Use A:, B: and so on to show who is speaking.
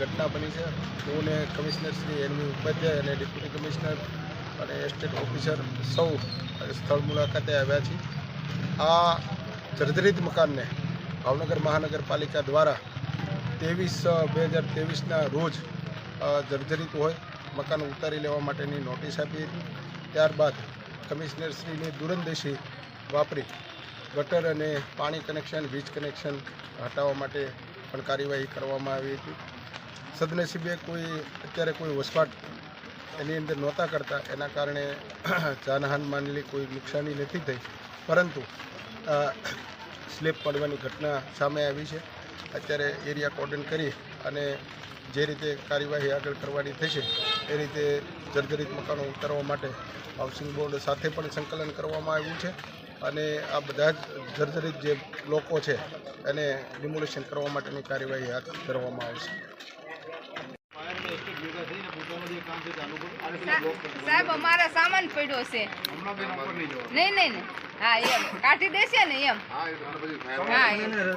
A: ઘટના બની છે। હું ને કમિશનર શ્રી એનવી ઉપાધ્યાય અને ડેપ્યુટી કમિશનર અને એસ્ટેટ ઓફિસર સૌ સ્થળ મુલાકાતે આવ્યા છીએ। આ જર્જરિત મકાનને ભાવનગર મહાનગરપાલિકા દ્વારા 23/6/2023ના રોજ જર્જરિત હોય મકાન ઉતારી લેવા માટેની નોટિસ આપી હતી। ત્યારબાદ કમિશનર શ્રીની દૂરંદેશી વાપરી ગટર અને પાણી કનેક્શન વીજ કનેક્શન હટાવવા માટે પણ કાર્યવાહી કરવામાં આવી હતી। સદનસીબે અત્યારે કોઈ વસવાટ એની અંદર નહોતા કરતા, એના કારણે જાનહાન માનેલી કોઈ નુકસાની નથી થઈ, પરંતુ સ્લેબ પડવાની ઘટના સામે આવી છે। અત્યારે એરિયા કોર્ડન કરી અને જે રીતે કાર્યવાહી આગળ કરવાની થશે એ રીતે જર્જરિત મકાનો ઉતારવા માટે હાઉસિંગ બોર્ડ સાથે પણ સંકલન કરવામાં આવ્યું છે અને આ બધા જ જર્જરિત જે બ્લોકો છે એને ડિમોલિશન કરવા માટેની કાર્યવાહી હાથ ધરવામાં આવશે।
B: સાહેબ અમારા સામાન પડ્યો છે, નહીં હા એમ કાઢી દેશે ને એમ, હા